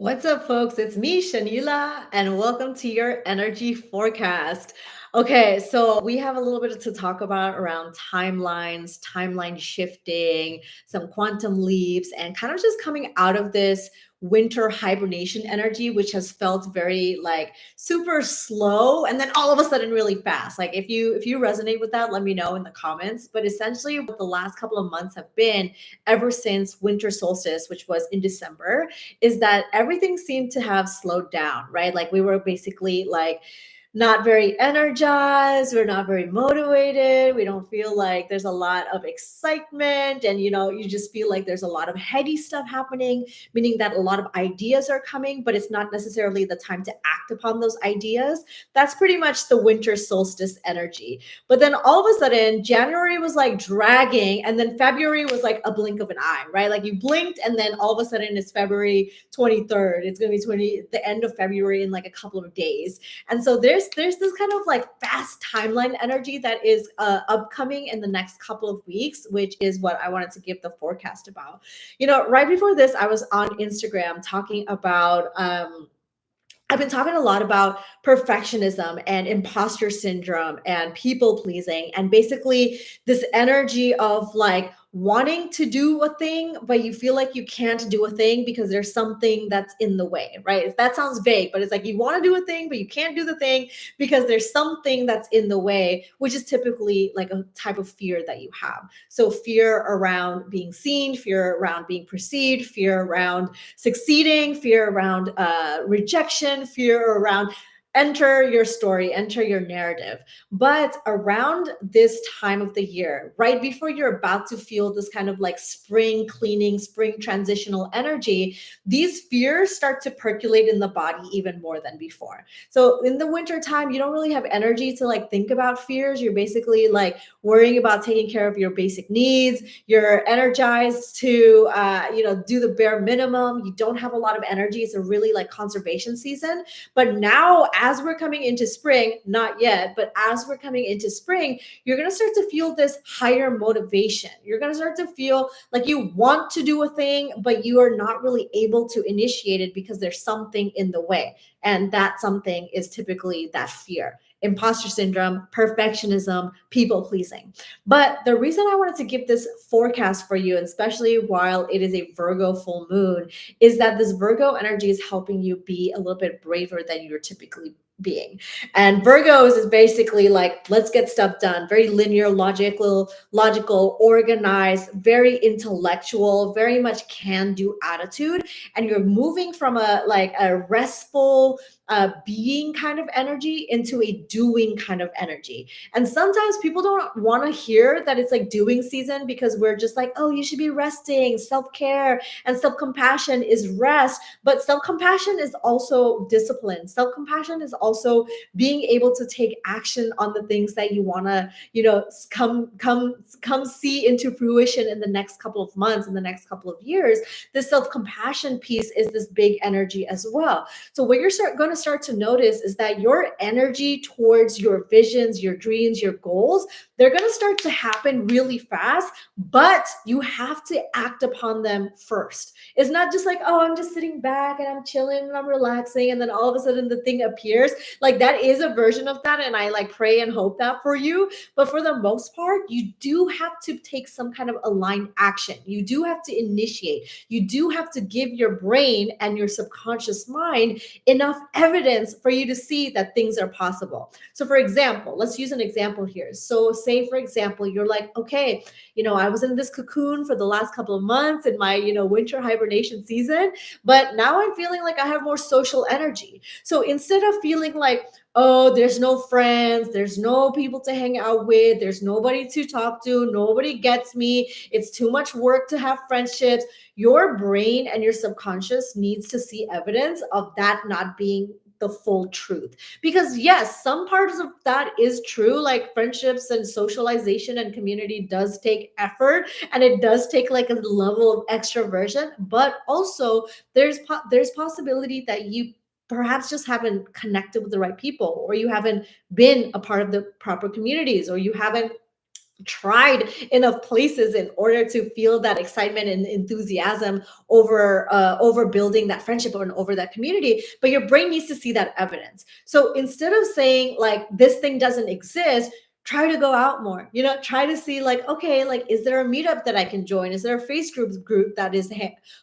What's up, folks? It's me, Shanila, and welcome to your energy forecast. Okay, so we have a little bit to talk about around timelines, timeline shifting, some quantum leaps, and kind of just coming out of this winter hibernation energy, which has felt very like super slow and then all of a sudden really fast. Like if you resonate with that, let me know in the comments. But essentially what the last couple of months have been ever since winter solstice, which was in December, is that everything seemed to have slowed down, right? Like we were basically like not very energized, we're not very motivated, we don't feel like there's a lot of excitement, and you just feel like there's a lot of heady stuff happening, meaning that a lot of ideas are coming, but it's not necessarily the time to act upon those ideas. That's pretty much the winter solstice energy. But then all of a sudden, January was like dragging, and then February was like a blink of an eye, right? Like you blinked, and then all of a sudden it's February 23rd. It's going to be the end of February in like a couple of days. And so there's this kind of like fast timeline energy that is upcoming in the next couple of weeks, which is what I wanted to give the forecast about. Right before this, I was on Instagram talking about I've been talking a lot about perfectionism and imposter syndrome and people pleasing, and basically this energy of like wanting to do a thing, but you feel like you can't do a thing because there's something that's in the way, right? That sounds vague, but it's like you want to do a thing, but you can't do the thing because there's something that's in the way, which is typically like a type of fear that you have. So, fear around being seen, fear around being perceived, fear around succeeding, fear around rejection, fear around enter your story, enter your narrative. But around this time of the year, right before you're about to feel this kind of like spring cleaning, spring transitional energy, these fears start to percolate in the body even more than before. So in the winter time, you don't really have energy to like think about fears. You're basically like worrying about taking care of your basic needs. You're energized to do the bare minimum. You don't have a lot of energy. It's a really like conservation season. But now, as we're coming into spring, not yet, but as we're coming into spring, you're going to start to feel this higher motivation. You're going to start to feel like you want to do a thing, but you are not really able to initiate it because there's something in the way. And that something is typically that fear, imposter syndrome, perfectionism, people pleasing. But the reason I wanted to give this forecast for you, especially while it is a Virgo full moon, is that this Virgo energy is helping you be a little bit braver than you're typically being. And Virgos is basically like, let's get stuff done. Very linear, logical, organized, very intellectual, very much can-do attitude. And you're moving from a restful being kind of energy into a doing kind of energy. And sometimes people don't want to hear that it's like doing season, because we're just like, oh, you should be resting, self-care, and self-compassion is rest. But self-compassion is also discipline. Self-compassion is also being able to take action on the things that you want to, come see into fruition in the next couple of months, in the next couple of years. The self-compassion piece is this big energy as well. So what you're going to start to notice is that your energy towards your visions, your dreams, your goals, they're going to start to happen really fast, but you have to act upon them first. It's not just like, oh, I'm just sitting back and I'm chilling and I'm relaxing, and then all of a sudden the thing appears. Like, that is a version of that, and I like pray and hope that for you. But for the most part, you do have to take some kind of aligned action. You do have to initiate. You do have to give your brain and your subconscious mind enough evidence for you to see that things are possible. So for example, let's use an example here. So say, for example, you're like, okay, I was in this cocoon for the last couple of months in my, winter hibernation season, but now I'm feeling like I have more social energy. So instead of feeling like, oh, there's no friends, there's no people to hang out with, there's nobody to talk to, nobody gets me, it's too much work to have friendships, your brain and your subconscious needs to see evidence of that not being the full truth. Because yes, some parts of that is true, like friendships and socialization and community does take effort, and it does take like a level of extroversion, but also there's possibility that you perhaps just haven't connected with the right people, or you haven't been a part of the proper communities, or you haven't tried enough places in order to feel that excitement and enthusiasm over building that friendship and over that community, but your brain needs to see that evidence. So instead of saying like this thing doesn't exist, try to go out more, try to see like, okay, like, is there a meetup that I can join? Is there a Facebook group that is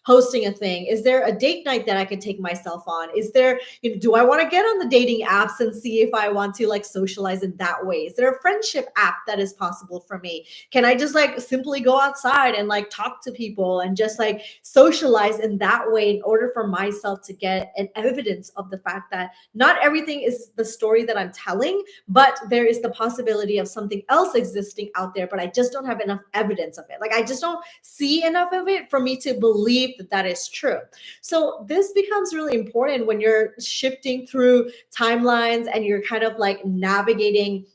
hosting a thing? Is there a date night that I could take myself on? Is there, do I want to get on the dating apps and see if I want to like socialize in that way? Is there a friendship app that is possible for me? Can I just like simply go outside and like talk to people and just like socialize in that way in order for myself to get an evidence of the fact that not everything is the story that I'm telling, but there is the possibility of something else existing out there, but I just don't have enough evidence of it. Like I just don't see enough of it for me to believe that that is true. So this becomes really important when you're shifting through timelines and you're kind of like navigating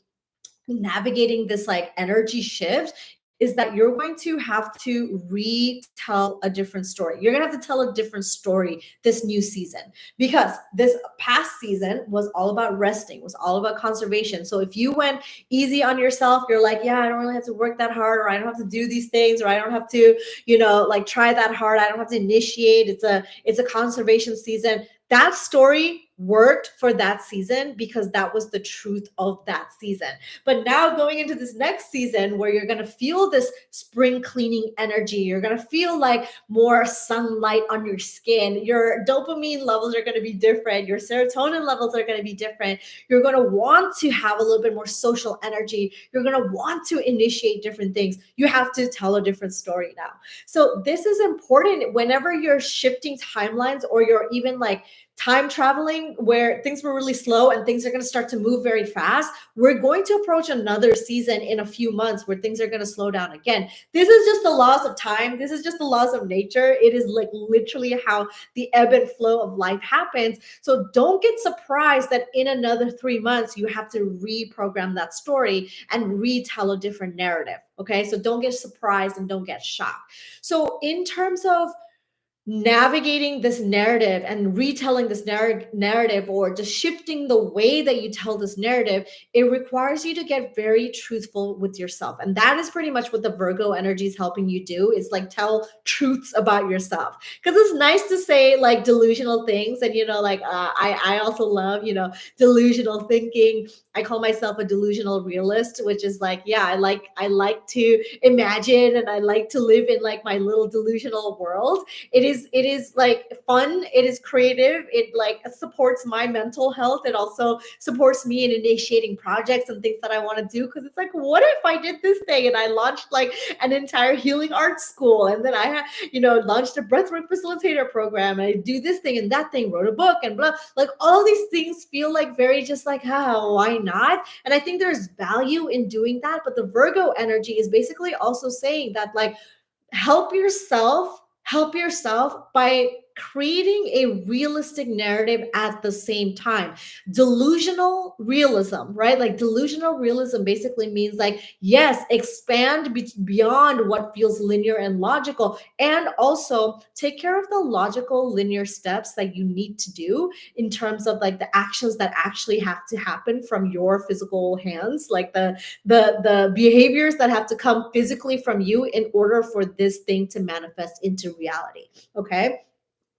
this like energy shift, is that you're going to have to retell a different story. You're going to have to tell a different story this new season, because this past season was all about resting, was all about conservation. So if you went easy on yourself, you're like, yeah, I don't really have to work that hard, or I don't have to do these things, or I don't have to, like try that hard. I don't have to initiate. It's a conservation season. That story worked for that season because that was the truth of that season. But now going into this next season where you're going to feel this spring cleaning energy, you're going to feel like more sunlight on your skin. Your dopamine levels are going to be different. Your serotonin levels are going to be different. You're going to want to have a little bit more social energy. You're going to want to initiate different things. You have to tell a different story now. So this is important whenever you're shifting timelines, or you're even like time traveling where things were really slow and things are going to start to move very fast. We're going to approach another season in a few months where things are going to slow down again. This is just the laws of time. This is just the laws of nature. It is like literally how the ebb and flow of life happens. So don't get surprised that in another 3 months, you have to reprogram that story and retell a different narrative. Okay. So don't get surprised and don't get shocked. So in terms of navigating this narrative and retelling this narrative, or just shifting the way that you tell this narrative, it requires you to get very truthful with yourself. And that is pretty much what the Virgo energy is helping you do, is like tell truths about yourself. Because it's nice to say like delusional things, and like I also love delusional thinking. I call myself a delusional realist, which is like, yeah, I like to imagine, and I like to live in like my little delusional world. It is like fun, it is creative, it like supports my mental health. It also supports me in initiating projects and things that I want to do, because it's like, what if I did this thing and I launched like an entire healing arts school, and then I launched a breathwork facilitator program, and I do this thing and that thing, wrote a book and blah, like all these things feel like very just like, why not? And I think there's value in doing that. But the Virgo energy is basically also saying that like, help yourself by creating a realistic narrative at the same time. Delusional realism, right? Like delusional realism basically means like, yes, expand beyond what feels linear and logical, and also take care of the logical linear steps that you need to do in terms of like the actions that actually have to happen from your physical hands, like the behaviors that have to come physically from you in order for this thing to manifest into reality. Okay.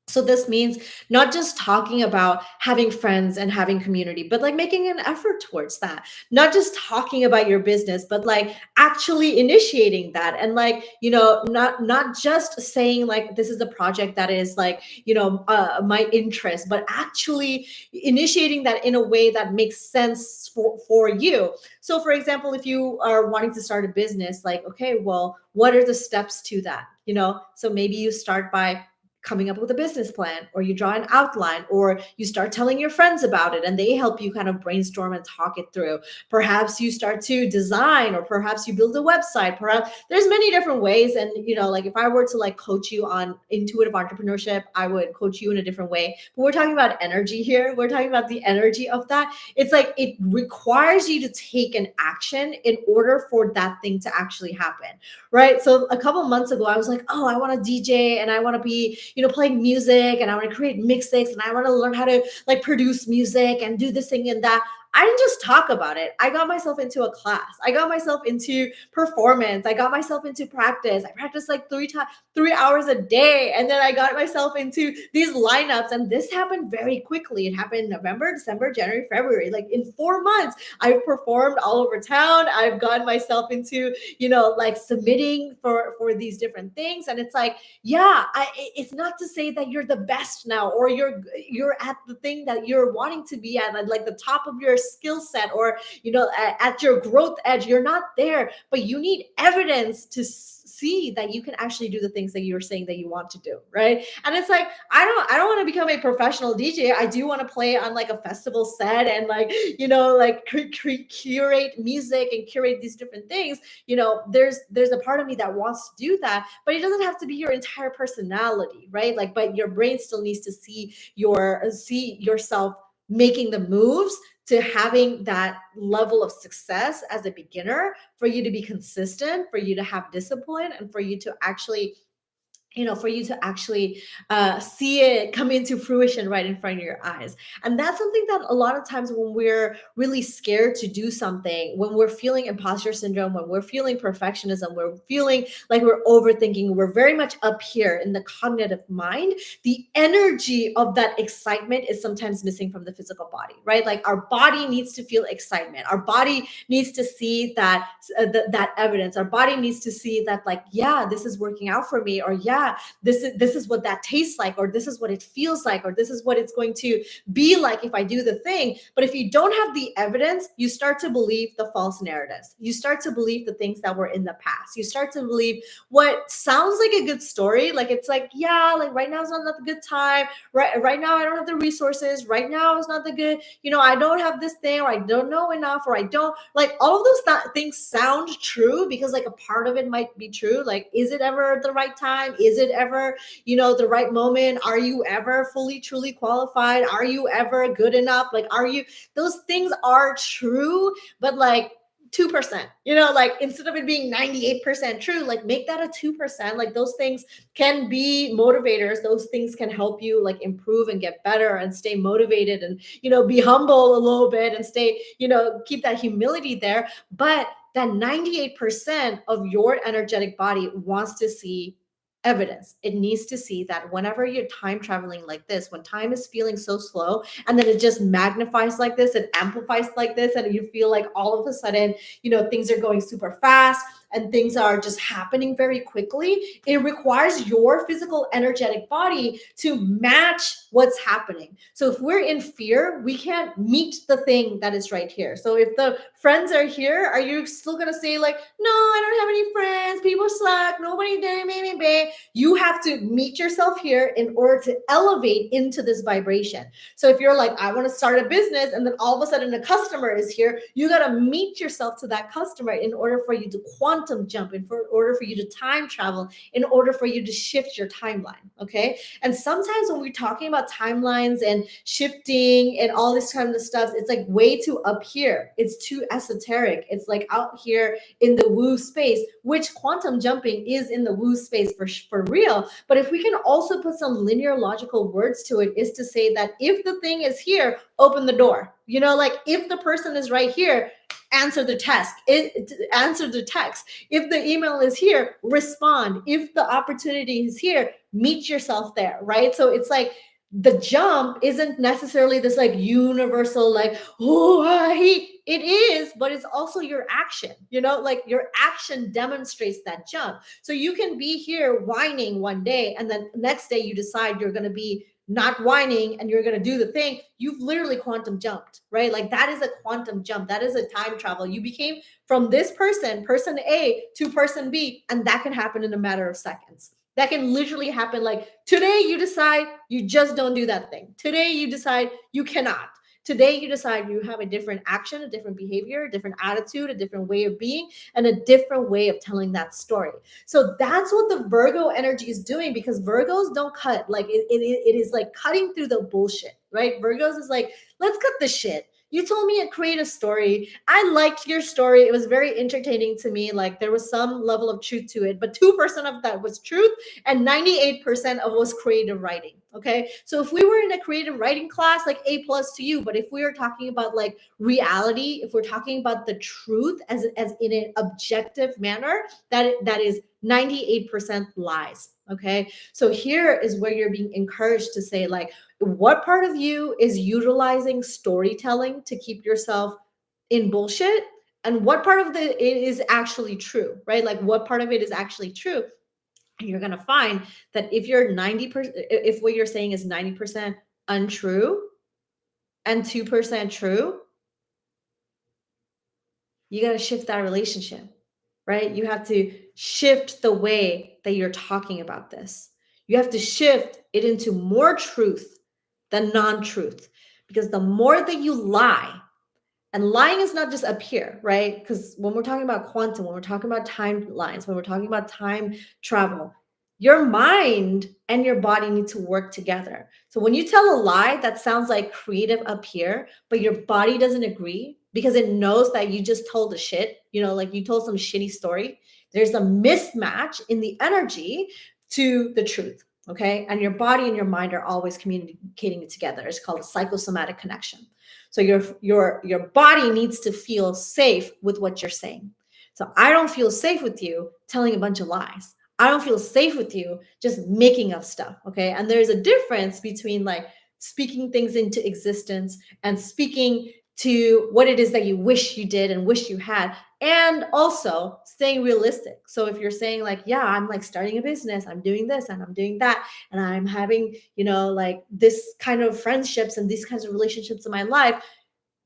So this means not just talking about having friends and having community, but like making an effort towards that. Not just talking about your business, but like actually initiating that. And like, not just saying like, this is a project that is like, my interest, but actually initiating that in a way that makes sense for you. So for example, if you are wanting to start a business, like, okay, well, what are the steps to that? So maybe you start by coming up with a business plan, or you draw an outline, or you start telling your friends about it and they help you kind of brainstorm and talk it through. Perhaps you start to design, or perhaps you build a website. Perhaps there's many different ways. And like if I were to like coach you on intuitive entrepreneurship, I would coach you in a different way. But we're talking about energy here. We're talking about the energy of that. It's like it requires you to take an action in order for that thing to actually happen, right? So a couple months ago, I was like, oh, I want to DJ, and I want to be playing music, and I want to create mixes, and I want to learn how to like produce music and do this thing and that. I didn't just talk about it. I got myself into a class. I got myself into performance. I got myself into practice. I practiced like 3 hours a day. And then I got myself into these lineups. And this happened very quickly. It happened in November, December, January, February. Like in 4 months, I've performed all over town. I've gotten myself into, like submitting for these different things. And it's like, yeah, it's not to say that you're the best now, or you're at the thing that you're wanting to be at, like the top of your skill set, or at your growth edge. You're not there, but you need evidence to see that you can actually do the things that you're saying that you want to do, right? And it's like, I don't want to become a professional DJ. I do want to play on like a festival set, and like, like curate music and curate these different things. There's a part of me that wants to do that, but it doesn't have to be your entire personality, right? Like, but your brain still needs to see yourself making the moves to having that level of success as a beginner, for you to be consistent, for you to have discipline, and for you to actually see it come into fruition right in front of your eyes. And that's something that a lot of times, when we're really scared to do something, when we're feeling imposter syndrome, when we're feeling perfectionism, we're feeling like we're overthinking, we're very much up here in the cognitive mind, the energy of that excitement is sometimes missing from the physical body, right? Like our body needs to feel excitement. Our body needs to see that evidence. Our body needs to see that, like, yeah, this is working out for me, or yeah, this is what that tastes like, or this is what it feels like, or this is what it's going to be like if I do the thing. But if you don't have the evidence, you start to believe the false narratives. You start to believe the things that were in the past. You start to believe what sounds like a good story. Like, it's like, yeah, like right now is not the good time. Right now I don't have the resources. Right now is not the good, I don't have this thing, or I don't know enough, or I don't, like, all of those things sound true, because like a part of it might be true. Like, is it ever the right time? Is it ever, the right moment? Are you ever fully, truly qualified? Are you ever good enough? Like, those things are true, but like 2%, like instead of it being 98% true, like make that a 2%. Like, those things can be motivators. Those things can help you like improve and get better and stay motivated, and, be humble a little bit, and stay, keep that humility there. But that 98% of your energetic body wants to see evidence. It needs to see that whenever you're time traveling like this, when time is feeling so slow, and then it just magnifies like this, it amplifies like this, and you feel like all of a sudden, things are going super fast and things are just happening very quickly, it requires your physical energetic body to match what's happening. So if we're in fear, we can't meet the thing that is right here. So if the friends are here, are you still going to say like, no, I don't have any friends, people suck, nobody did me. You have to meet yourself here in order to elevate into this vibration. So if you're like, I want to start a business, and then all of a sudden a customer is here, you got to meet yourself to that customer in order for you to quantum jump, in order for you to time travel, in order for you to shift your timeline. Okay. And sometimes when we're talking about timelines and shifting and all this kind of stuff, it's like way too up here. It's too esoteric. It's like out here in the woo space, which quantum jumping is in the woo space for real. But if we can also put some linear logical words to it, is to say that if the thing is here, open the door. Like if the person is right here, answer the answer the text. If the email is here, respond. If the opportunity is here, meet yourself there, right? So it's like, the jump isn't necessarily this like universal, like, it is, but it's also your action, like your action demonstrates that jump. So you can be here whining one day, and then next day you decide you're going to be not whining and you're going to do the thing. You've literally quantum jumped, right? Like that is a quantum jump. That is a time travel. You became from this person A, to person B, and that can happen in a matter of seconds. That can literally happen. Like today you decide you just don't do that thing. Today you decide you cannot. Today you decide you have a different action, a different behavior, a different attitude, a different way of being, and a different way of telling that story. So that's what the Virgo energy is doing, because Virgos don't cut. Like it is like cutting through the bullshit, right? Virgos is like, let's cut the shit. You told me a creative story. I liked your story. It was very entertaining to me. Like there was some level of truth to it, but 2% of that was truth and 98% of was creative writing. Okay. So if we were in a creative writing class, like A plus to you, but if we are talking about like reality, if we're talking about the truth as in an objective manner, that is 98% lies. Okay. So here is where you're being encouraged to say, like, what part of you is utilizing storytelling to keep yourself in bullshit? And what part of it is actually true, right? Like, what part of it is actually true? And you're going to find that if you're 90%, if what you're saying is 90% untrue and 2% true, you got to shift that relationship, right? You have to shift the way that you're talking about this. You have to shift it into more truth than non truth. Because the more that you lie, and lying is not just up here, right? Because when we're talking about quantum, when we're talking about timelines, when we're talking about time travel, your mind and your body need to work together. So when you tell a lie that sounds like creative up here, but your body doesn't agree because it knows that you just told a shit, like you told some shitty story, there's a mismatch in the energy to the truth. Okay. And your body and your mind are always communicating it together. It's called a psychosomatic connection. So your body needs to feel safe with what you're saying. So I don't feel safe with you telling a bunch of lies. I don't feel safe with you just making up stuff. Okay. And there's a difference between like speaking things into existence and speaking to what it is that you wish you did and wish you had, and also staying realistic. So if you're saying like, yeah, I'm like starting a business, I'm doing this and I'm doing that, and I'm having, like this kind of friendships and these kinds of relationships in my life,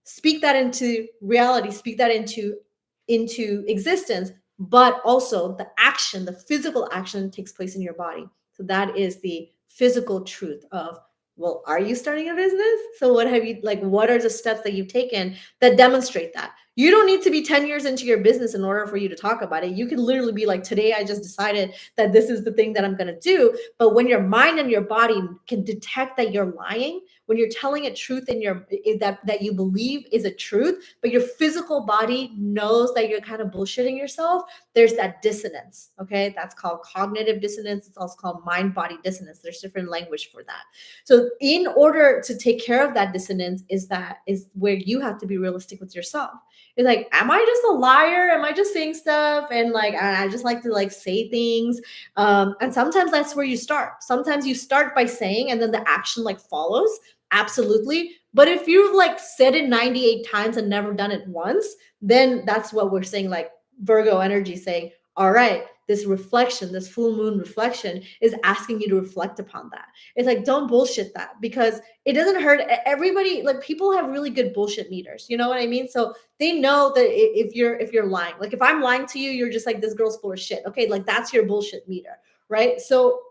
speak that into reality, speak that into existence, but also the action, the physical action takes place in your body. So that is the physical truth of, well, are you starting a business? So what are the steps that you've taken that demonstrate that? You don't need to be 10 years into your business in order for you to talk about it. You can literally be like, today I just decided that this is the thing that I'm going to do. But when your mind and your body can detect that you're lying, when you're telling a truth in that you believe is a truth, but your physical body knows that you're kind of bullshitting yourself, there's that dissonance. Okay. That's called cognitive dissonance. It's also called mind body dissonance. There's different language for that. So in order to take care of that dissonance is where you have to be realistic with yourself. It's like, am I just a liar? Am I just saying stuff? And like, I just like to like say things. And sometimes that's where you start. Sometimes you start by saying, and then the action like follows. Absolutely. But if you've like said it 98 times and never done it once, then that's what we're saying, like Virgo energy saying, all right, this reflection, this full moon reflection is asking you to reflect upon that. It's like, don't bullshit that, because it doesn't hurt everybody. Like people have really good bullshit meters. You know what I mean? So they know that if you're lying, like if I'm lying to you, you're just like, this girl's full of shit. Okay. Like that's your bullshit meter. Right. So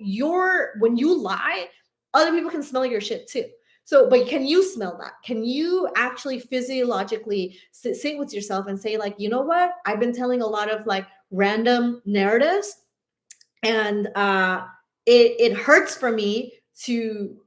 when you lie, other people can smell your shit too. So, but can you smell that? Can you actually physiologically sit with yourself and say, like, you know what? I've been telling a lot of like random narratives, and it hurts for me to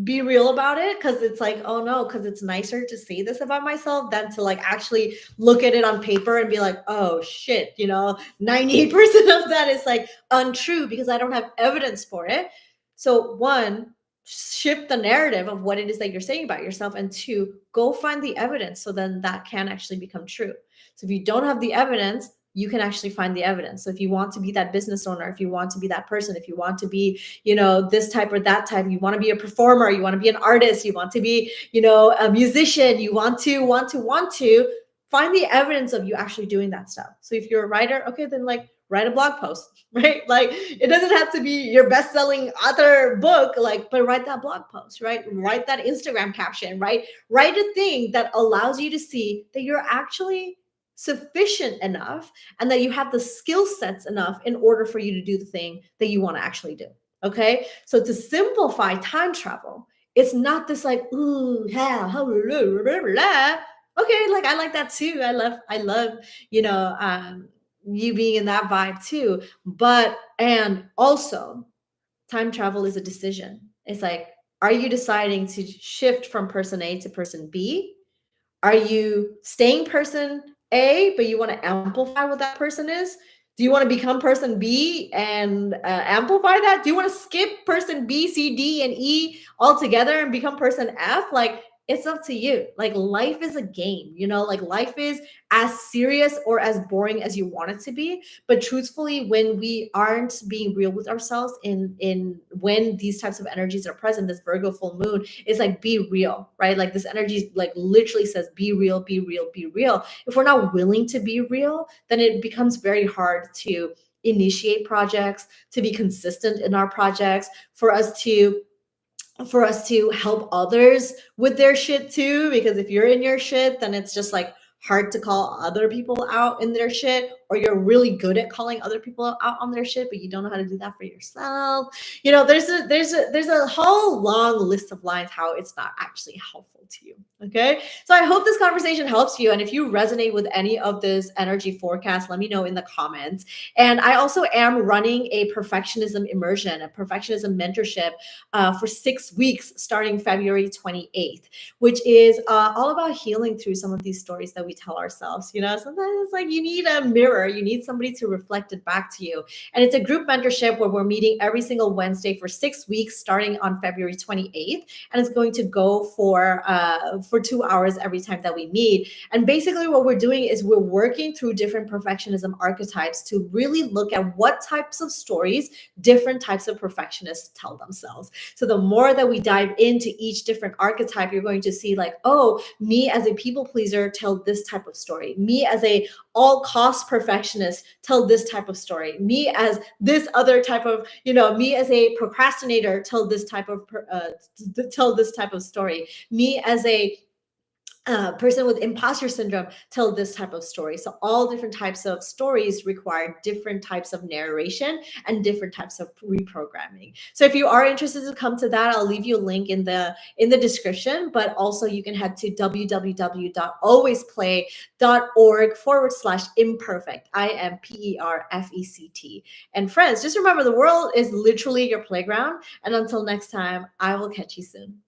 be real about it, because it's like, oh no, because it's nicer to say this about myself than to like actually look at it on paper and be like, oh shit, 98% of that is like untrue because I don't have evidence for it. So one, shift the narrative of what it is that you're saying about yourself, and two, go find the evidence so then that can actually become true. So if you don't have the evidence, you can actually find the evidence. So if you want to be that business owner, if you want to be that person, if you want to be, this type or that type, you want to be a performer, you want to be an artist, you want to be, a musician, you want to find the evidence of you actually doing that stuff. So if you're a writer, okay, then like write a blog post, right? Like it doesn't have to be your best-selling author book, like, but write that blog post, right? Write that Instagram caption, right? Write a thing that allows you to see that you're actually sufficient enough and that you have the skill sets enough in order for you to do the thing that you want to actually do. Okay. So to simplify time travel, it's not this like, ooh, yeah, blah, blah, blah. Okay, like I like that too. I love, you know, um, you being in that vibe too. But and also time travel is a decision. It's like, are you deciding to shift from person A to person B? Are you staying person A, but you want to amplify what that person is? Do you want to become person B and amplify that? Do you want to skip person B, C, D, and E altogether and become person F? Like, it's up to you. Like, life is a game, like, life is as serious or as boring as you want it to be. But truthfully, when we aren't being real with ourselves in when these types of energies are present, this Virgo full moon is like, be real, right? Like, this energy like literally says, be real, be real, be real. If we're not willing to be real, then it becomes very hard to initiate projects, to be consistent in our projects, for us to help others with their shit too. Because if you're in your shit, then it's just like hard to call other people out in their shit, or you're really good at calling other people out on their shit, but you don't know how to do that for yourself. There's a whole long list of lines how it's not actually helpful to you. Okay, so I hope this conversation helps you, and if you resonate with any of this energy forecast, let me know in the comments. And I also am running a perfectionism immersion, a perfectionism mentorship for 6 weeks starting February 28th, which is all about healing through some of these stories that we tell ourselves. Sometimes it's like you need a mirror, you need somebody to reflect it back to you. And it's a group mentorship where we're meeting every single Wednesday for 6 weeks starting on February 28th. And it's going to go for 2 hours every time that we meet. And basically, what we're doing is we're working through different perfectionism archetypes to really look at what types of stories different types of perfectionists tell themselves. So the more that we dive into each different archetype, you're going to see like, oh, me as a people pleaser tell this type of story. Me as a all cost perfectionist tell this type of story. Me as this other type of, me as a procrastinator tell this type of story. Me as a person with imposter syndrome tell this type of story. So all different types of stories require different types of narration and different types of reprogramming. So if you are interested to come to that, I'll leave you a link in the description, but also you can head to www.alwaysplay.org/imperfect, IMPERFECT. And friends, just remember, the world is literally your playground. And until next time, I will catch you soon.